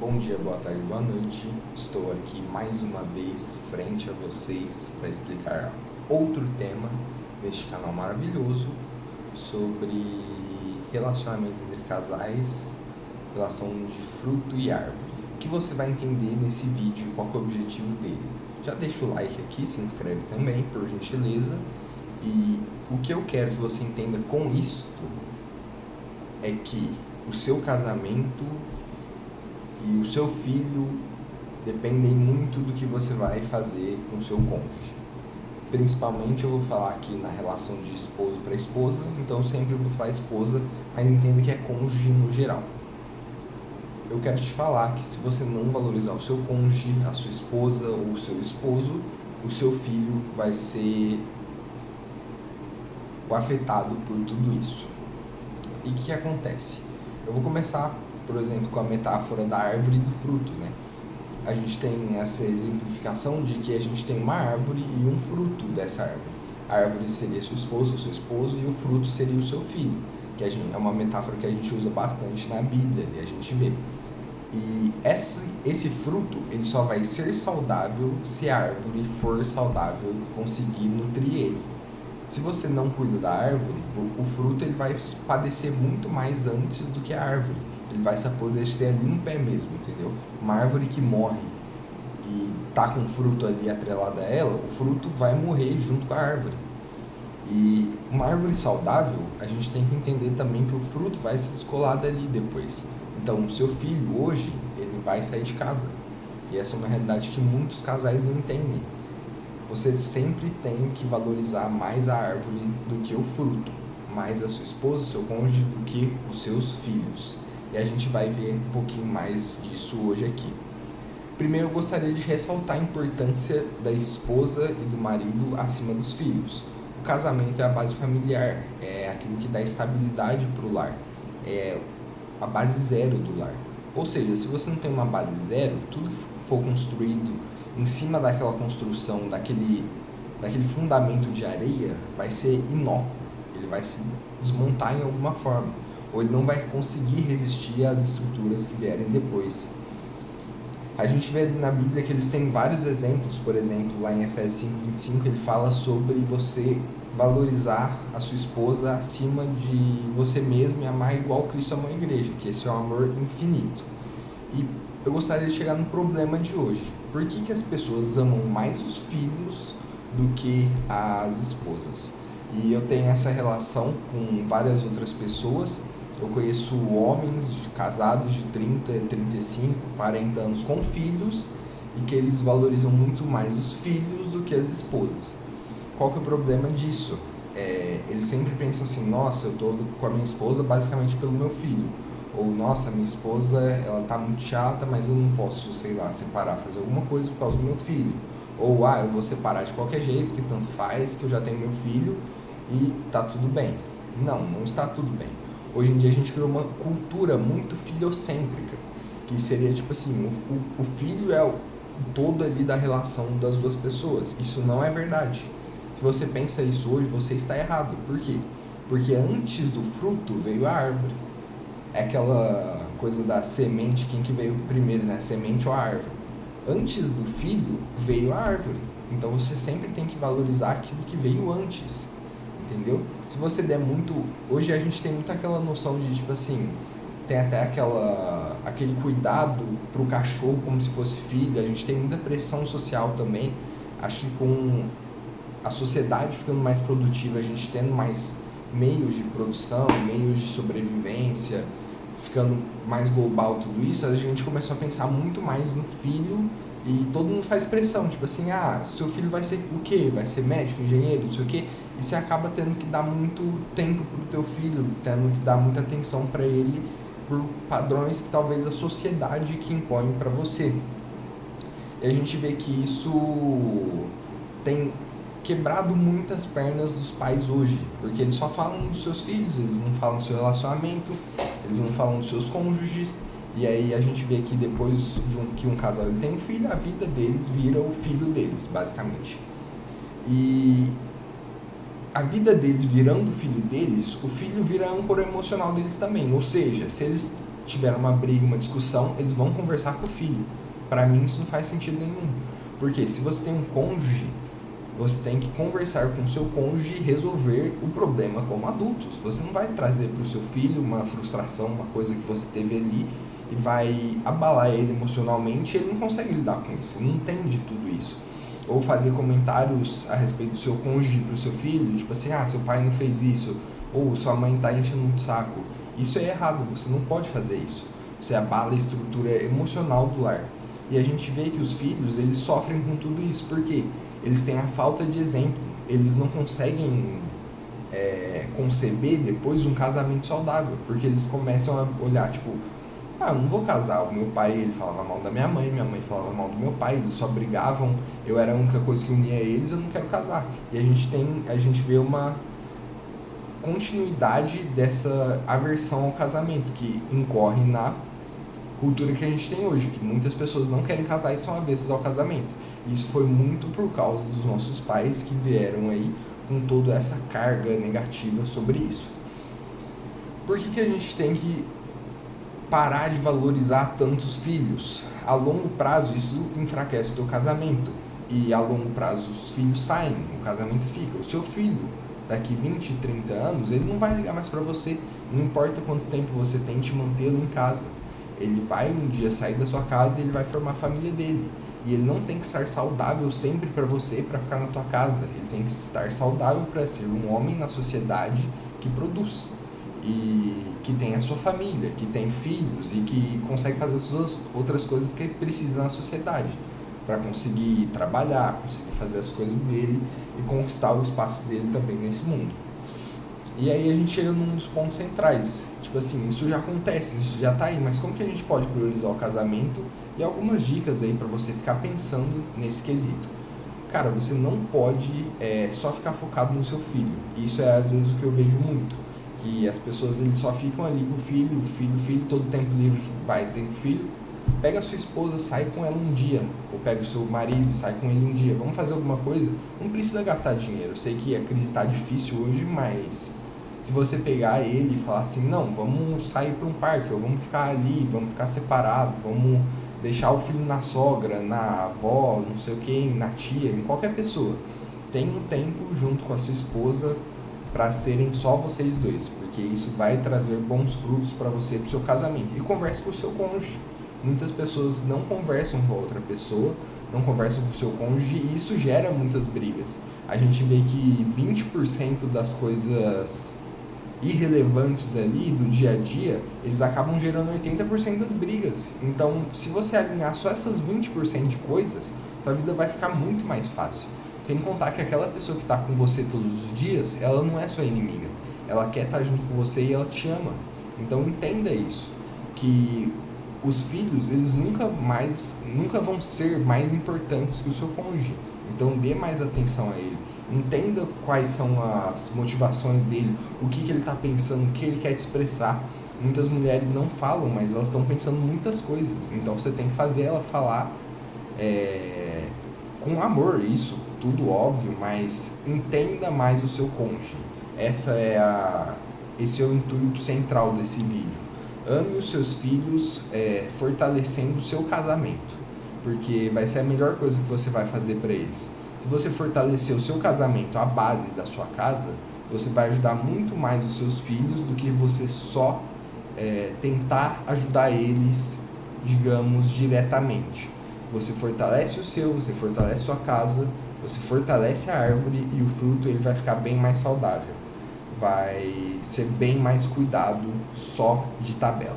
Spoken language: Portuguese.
Bom dia, boa tarde, boa noite. Estou aqui mais uma vez frente a vocês para explicar outro tema neste canal maravilhoso sobre relacionamento entre casais, relação de fruto e árvore. O que você vai entender nesse vídeo, qual é o objetivo dele? Já deixa o like aqui, se inscreve também, por gentileza. E o que eu quero que você entenda com isso é que o seu casamento e o seu filho dependem muito do que você vai fazer com o seu cônjuge. Principalmente eu vou falar aqui na relação de esposo para esposa, então sempre vou falar esposa, mas entenda que é cônjuge no geral. Eu quero te falar que se você não valorizar o seu cônjuge, a sua esposa ou o seu esposo, o seu filho vai ser o afetado por tudo isso. E o que acontece? Eu vou começar, por exemplo, com a metáfora da árvore e do fruto, né? A gente tem essa exemplificação de que a gente tem uma árvore e um fruto dessa árvore. A árvore seria sua esposa, seu esposo, e o fruto seria o seu filho, que é uma metáfora que a gente usa bastante na Bíblia, e a gente vê. E esse fruto, ele só vai ser saudável se a árvore for saudável e conseguir nutrir ele. Se você não cuida da árvore, o fruto ele vai padecer muito mais antes do que a árvore. Ele vai se apodrecer ali no pé mesmo, entendeu? Uma árvore que morre e tá com fruto ali atrelado a ela, o fruto vai morrer junto com a árvore. E uma árvore saudável, a gente tem que entender também que o fruto vai se descolar dali depois. Então, o seu filho hoje, ele vai sair de casa. E essa é uma realidade que muitos casais não entendem. Você sempre tem que valorizar mais a árvore do que o fruto, mais a sua esposa, o seu cônjuge do que os seus filhos. E a gente vai ver um pouquinho mais disso hoje aqui. Primeiro eu gostaria de ressaltar a importância da esposa e do marido acima dos filhos. O casamento é a base familiar, é aquilo que dá estabilidade para o lar, é a base zero do lar. Ou seja, se você não tem uma base zero, tudo que for construído em cima daquela construção, daquele fundamento de areia, vai ser inócuo, ele vai se desmontar em alguma forma, ou ele não vai conseguir resistir às estruturas que vierem depois. A gente vê na Bíblia que eles têm vários exemplos, por exemplo, lá em Efésios 5:25, ele fala sobre você valorizar a sua esposa acima de você mesmo e amar igual Cristo amou a igreja, que esse é um amor infinito. E eu gostaria de chegar no problema de hoje. Por que as pessoas amam mais os filhos do que as esposas? E eu tenho essa relação com várias outras pessoas. Eu conheço homens casados de 30, 35, 40 anos com filhos e que eles valorizam muito mais os filhos do que as esposas. Qual que é o problema disso? Eles sempre pensam assim, nossa, eu tô com a minha esposa basicamente pelo meu filho. Ou, nossa, minha esposa, ela tá muito chata, mas eu não posso, sei lá, separar, fazer alguma coisa por causa do meu filho. Ou, eu vou separar de qualquer jeito, que tanto faz, que eu já tenho meu filho e tá tudo bem. Não está tudo bem. Hoje em dia a gente criou uma cultura muito filiocêntrica, que seria tipo assim, o filho é o todo ali da relação das duas pessoas. Isso não é verdade. Se você pensa isso hoje, você está errado. Por quê? Porque antes do fruto veio a árvore. É aquela coisa da semente, quem que veio primeiro, né? A semente ou a árvore? Antes do filho veio a árvore. Então você sempre tem que valorizar aquilo que veio antes. Entendeu? Se você der muito... Hoje a gente tem muito aquela noção de, tipo assim, tem até aquele cuidado pro cachorro como se fosse filho. A gente tem muita pressão social também. Acho que com a sociedade ficando mais produtiva, a gente tendo mais meios de produção, meios de sobrevivência, ficando mais global tudo isso, a gente começou a pensar muito mais no filho e todo mundo faz pressão, tipo assim, seu filho vai ser o quê? Vai ser médico, engenheiro, não sei o quê? E você acaba tendo que dar muito tempo pro teu filho, tendo que dar muita atenção para ele por padrões que talvez a sociedade que impõe para você. E a gente vê que isso tem quebrado muitas pernas dos pais hoje, porque eles só falam dos seus filhos, eles não falam do seu relacionamento, eles não falam dos seus cônjuges, e aí a gente vê que depois que um casal ele tem um filho, a vida deles vira o filho deles, basicamente. E a vida deles virando o filho deles, o filho vira âncora emocional deles também, ou seja, se eles tiveram uma briga, uma discussão, eles vão conversar com o filho. Para mim isso não faz sentido nenhum. Porque se você tem um cônjuge, você tem que conversar com o seu cônjuge e resolver o problema como adultos. Você não vai trazer para o seu filho uma frustração, uma coisa que você teve ali e vai abalar ele emocionalmente, ele não consegue lidar com isso, ele não entende tudo isso. Ou fazer comentários a respeito do seu cônjuge para o seu filho, tipo assim, seu pai não fez isso, ou sua mãe está enchendo um saco. Isso é errado, você não pode fazer isso. Você abala a estrutura emocional do lar. E a gente vê que os filhos, eles sofrem com tudo isso, porque eles têm a falta de exemplo, eles não conseguem conceber depois um casamento saudável, porque eles começam a olhar, tipo, eu não vou casar, o meu pai, ele falava mal da minha mãe falava mal do meu pai, eles só brigavam, eu era a única coisa que unia eles, eu não quero casar. E a gente vê uma continuidade dessa aversão ao casamento, que incorre na cultura que a gente tem hoje, que muitas pessoas não querem casar e são avessas ao casamento. E isso foi muito por causa dos nossos pais que vieram aí com toda essa carga negativa sobre isso. Por que a gente tem que parar de valorizar tantos filhos? A longo prazo isso enfraquece o teu casamento, e a longo prazo os filhos saem, o casamento fica. O seu filho, daqui 20, 30 anos, ele não vai ligar mais para você, não importa quanto tempo você tente mantê-lo em casa. Ele vai um dia sair da sua casa e ele vai formar a família dele. E ele não tem que estar saudável sempre para você, para ficar na tua casa. Ele tem que estar saudável para ser um homem na sociedade que produz. E que tem a sua família, que tem filhos e que consegue fazer as suas outras coisas que ele precisa na sociedade. Para conseguir trabalhar, conseguir fazer as coisas dele e conquistar o espaço dele também nesse mundo. E aí a gente chega num dos pontos centrais. Tipo assim, isso já acontece, isso já tá aí, mas como que a gente pode priorizar o casamento? E algumas dicas aí para você ficar pensando nesse quesito. Cara, você não pode só ficar focado no seu filho. Isso é às vezes o que eu vejo muito. Que as pessoas eles só ficam ali com o filho, todo tempo livre que vai ter com o filho. Pega a sua esposa, sai com ela um dia. Ou pega o seu marido, sai com ele um dia. Vamos fazer alguma coisa? Não precisa gastar dinheiro. Eu sei que a crise está difícil hoje, mas se você pegar ele e falar assim, não, vamos sair para um parque, ou vamos ficar ali, vamos ficar separados, vamos deixar o filho na sogra, na avó, não sei o que, na tia, em qualquer pessoa. Tem um tempo junto com a sua esposa para serem só vocês dois, porque isso vai trazer bons frutos para você, para o seu casamento. E converse com o seu cônjuge. Muitas pessoas não conversam com a outra pessoa, não conversam com o seu cônjuge, e isso gera muitas brigas. A gente vê que 20% das coisas irrelevantes ali do dia a dia, eles acabam gerando 80% das brigas. Então, se você alinhar só essas 20% de coisas, sua vida vai ficar muito mais fácil. Sem contar que aquela pessoa que está com você todos os dias, ela não é sua inimiga. Ela quer estar junto com você e ela te ama. Então entenda isso, que os filhos, eles nunca vão ser mais importantes que o seu cônjuge. Então dê mais atenção a ele. Entenda quais são as motivações dele, o que ele está pensando, o que ele quer te expressar. Muitas mulheres não falam, mas elas estão pensando muitas coisas. Então você tem que fazer ela falar com amor, isso, tudo óbvio, mas entenda mais o seu cônjuge. Esse é o intuito central desse vídeo. Ame os seus filhos, fortalecendo o seu casamento, porque vai ser a melhor coisa que você vai fazer para eles. Se você fortalecer o seu casamento, a base da sua casa, você vai ajudar muito mais os seus filhos do que você só tentar ajudar eles, digamos, diretamente. Você fortalece o seu, você fortalece a sua casa, você fortalece a árvore e o fruto ele vai ficar bem mais saudável. Vai ser bem mais cuidado só de tabela.